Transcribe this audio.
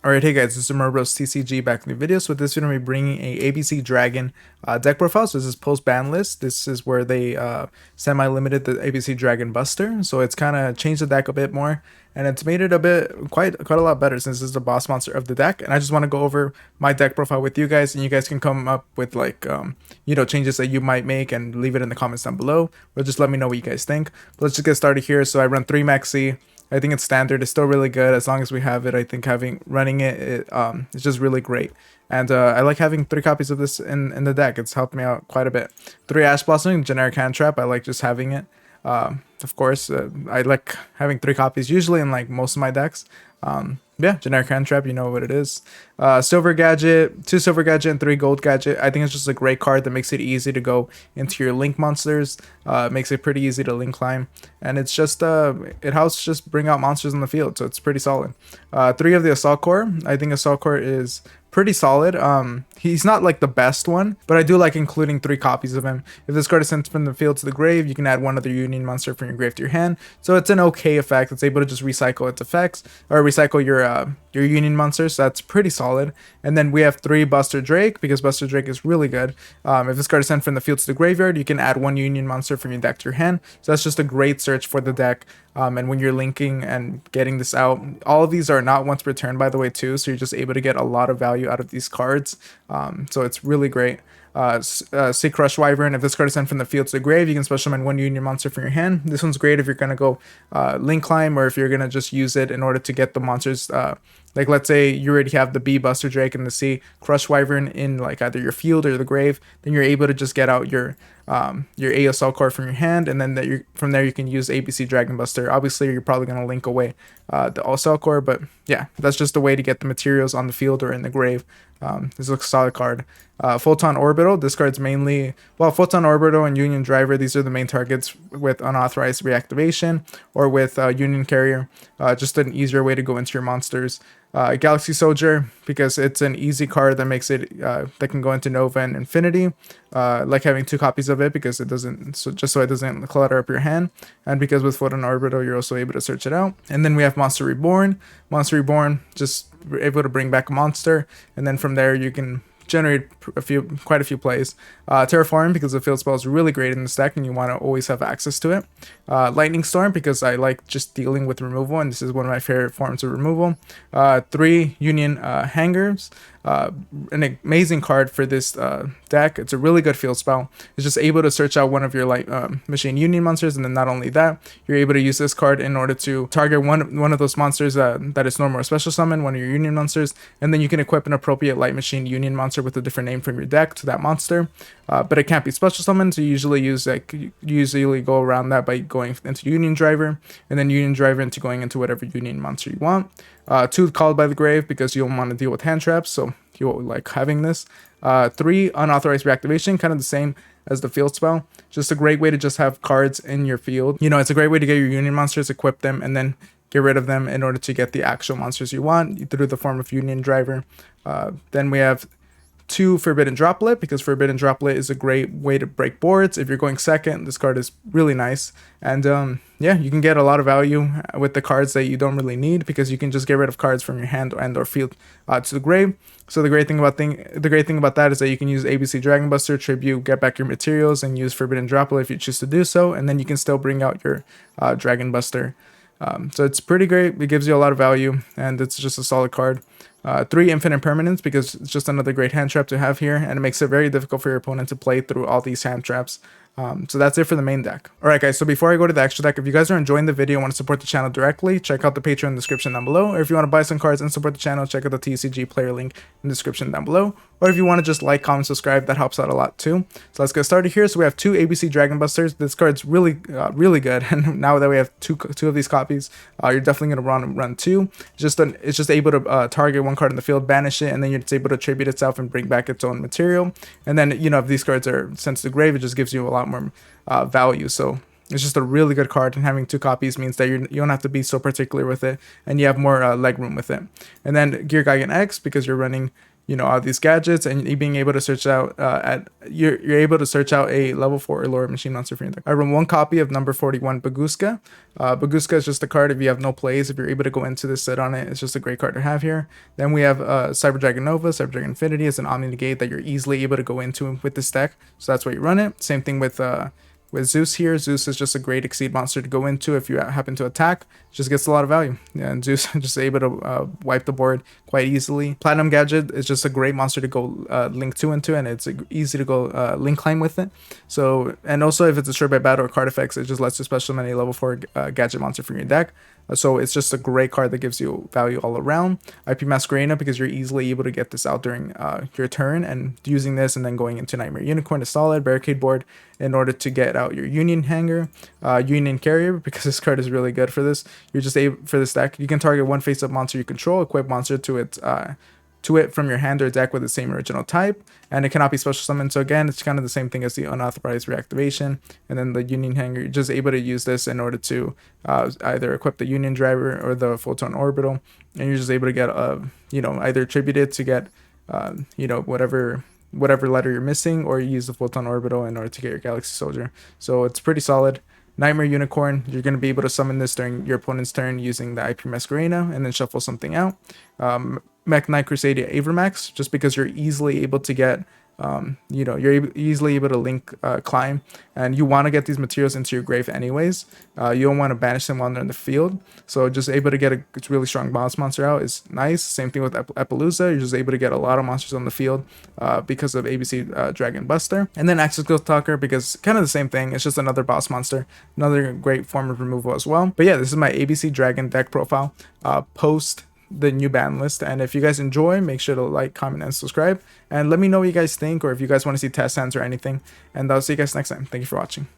Alright, hey guys, this is Bros TCG back in the video. So with this video, I'm bringing a ABC Dragon deck profile. So this is post ban list. This is where they semi-limited the ABC Dragon Buster. So it's kind of changed the deck a bit more, and it's made it a bit quite a lot better since this is the boss monster of the deck. And I just want to go over my deck profile with you guys, and you guys can come up with like changes that you might make and leave it in the comments down below, or just let me know what you guys think. But let's just get started here. So I run 3 Maxi. I think it's standard. It's still really good as long as we have it. I think running it, it's just really great. And I like having 3 copies of this in the deck. It's helped me out quite a bit. 3 Ash Blossom, generic hand trap. I like just having it. Of course, I like having 3 copies usually in like most of my decks. Yeah, generic hand trap, you know what it is. Silver gadget, 2 silver gadget and 3 gold gadget. I think it's just a great card that makes it easy to go into your link monsters. Makes it pretty easy to link climb, and it's just it helps just bring out monsters in the field, so it's pretty solid. 3 of the assault core. I think assault core is pretty solid. He's not like the best one, but I do like including 3 copies of him. If this card is sent from the field to the grave, you can add 1 other union monster from your grave to your hand. So it's an okay effect. It's able to just recycle its effects or recycle your union monsters. So that's pretty solid. And then we have 3 Buster Drake, because Buster Drake is really good. If this card is sent from the field to the graveyard, you can add 1 union monster from your deck to your hand. So that's just a great search for the deck. And when you're linking and getting this out, all of these are not once per turn, by the way, too. So you're just able to get a lot of value out of these cards. So it's really great. Sea Crush Wyvern. If this card is sent from the field to the grave, you can special summon 1 union monster from your hand. This one's great if you're going to go link climb, or if you're going to just use it in order to get the monsters. Like let's say you already have the B Buster Drake and the Sea Crush Wyvern in like either your field or the grave, then you're able to just get out your A assault card from your hand, and then from there you can use ABC Dragon Buster. Obviously you're probably going to link away the assault core, but yeah, that's just a way to get the materials on the field or in the grave. This looks a solid card. Photon Orbital. This card's mainly, well, Photon Orbital and Union Driver, these are the main targets with unauthorized reactivation, or with Union Carrier. Just an easier way to go into your monsters. Galaxy Soldier, because it's an easy card that makes it that can go into Nova and Infinity. Like having 2 copies of it, because it doesn't, so it doesn't clutter up your hand, and because with Photon Orbital you're also able to search it out. And then we have Monster Reborn. Monster Reborn, just able to bring back a monster, and then from there you can generate quite a few plays. Terraform, because the field spell is really great in this deck and you want to always have access to it. Lightning Storm, because I like just dealing with removal, and this is one of my favorite forms of removal. 3 Union Hangers. An amazing card for this deck. It's a really good field spell. It's just able to search out one of your machine union monsters, and then not only that, you're able to use this card in order to target one of those monsters that is normal or special summon, one of your union monsters, and then you can equip an appropriate light machine union monster with a different name from your deck to that monster. But it can't be special summoned, so you usually go around that by going into Union Driver, and then Union Driver into going into whatever union monster you want. 2 Called by the Grave, because you don't want to deal with hand traps, so you like having this. 3 Unauthorized Reactivation, kind of the same as the field spell. Just a great way to just have cards in your field. You know, it's a great way to get your union monsters, equip them, and then get rid of them in order to get the actual monsters you want through the form of Union Driver. Then we have 2 Forbidden Droplet, because Forbidden Droplet is a great way to break boards. If you're going second, this card is really nice. And yeah, you can get a lot of value with the cards that you don't really need, because you can just get rid of cards from your hand or field to the grave. So the great thing about that is that you can use ABC Dragon Buster, Tribute, get back your materials, and use Forbidden Droplet if you choose to do so, and then you can still bring out your Dragon Buster. So it's pretty great. It gives you a lot of value, and it's just a solid card. 3 Infinite Permanence, because it's just another great hand trap to have here, and it makes it very difficult for your opponent to play through all these hand traps. So that's it for the main deck. Alright guys, so before I go to the extra deck, if you guys are enjoying the video and want to support the channel directly, check out the Patreon description down below. Or if you want to buy some cards and support the channel, check out the TCG player link in the description down below. Or if you want to just like, comment, subscribe, that helps out a lot too. So let's get started here. So we have 2 ABC Dragon Busters. This card's really good, and now that we have two of these copies, you're definitely going to run 2. It's just able to target 1 card in the field, banish it, and then it's able to tribute itself and bring back its own material. And then, you know, if these cards are sent to the grave, it just gives you a lot more value. So It's just a really good card, and having 2 copies means that you don't have to be so particular with it, and you have more leg room with it. And then Gear Geigen X, because you're running, you know, all these gadgets, and being able to search out you're able to search out a level 4 or lower machine monster for your deck. I run 1 copy of number 41 Baguska. Baguska is just a card if you have no plays. If you're able to go into this, sit on it, it's just a great card to have here. Then we have Cyber Dragon Nova. Cyber Dragon Infinity is an Omni Negate that you're easily able to go into with this deck, so that's why you run it. Same thing with Zeus here. Zeus is just a great Exceed monster to go into if you happen to attack. Just gets a lot of value. Yeah, and Zeus just able to wipe the board quite easily. Platinum Gadget is just a great monster to go link 2 into, and it's easy to go link climb with it. So, and also if it's destroyed by battle or card effects, it just lets you special summon a level 4 gadget monster from your deck. So it's just a great card that gives you value all around. IP Masquerena, because you're easily able to get this out during your turn, and using this and then going into Nightmare Unicorn is solid. Barricade board in order to get out your Union Hanger. Union Carrier, because this card is really good for this. You're just able, for this deck, you can target one face-up monster you control, equip monster to it from your hand or deck with the same original type, and it cannot be special summoned. So again, it's kind of the same thing as the unauthorized reactivation. And then the Union Hanger, you're just able to use this in order to either equip the Union Driver or the Photon Orbital, and you're just able to get you know, either attributed to get you know, whatever letter you're missing, or you use the Photon Orbital in order to get your Galaxy Soldier. So it's pretty solid. Nightmare Unicorn, you're going to be able to summon this during your opponent's turn using the IP Masquerena and then shuffle something out. Mech Knight Crusadia Avermax, just because you're easily able to get, you know, you're easily able to link climb, and you want to get these materials into your grave anyways. You don't want to banish them while they're in the field, so just able to get a really strong boss monster out is nice. Same thing with Appaloosa, you're just able to get a lot of monsters on the field because of ABC Dragon Buster. And then Axis Ghost Talker, because kind of the same thing, it's just another boss monster, another great form of removal as well. But yeah, this is my ABC Dragon deck profile post the new ban list, and if you guys enjoy, make sure to like, comment, and subscribe, and let me know what you guys think, or if you guys want to see test hands or anything, and I'll see you guys next time. Thank you for watching.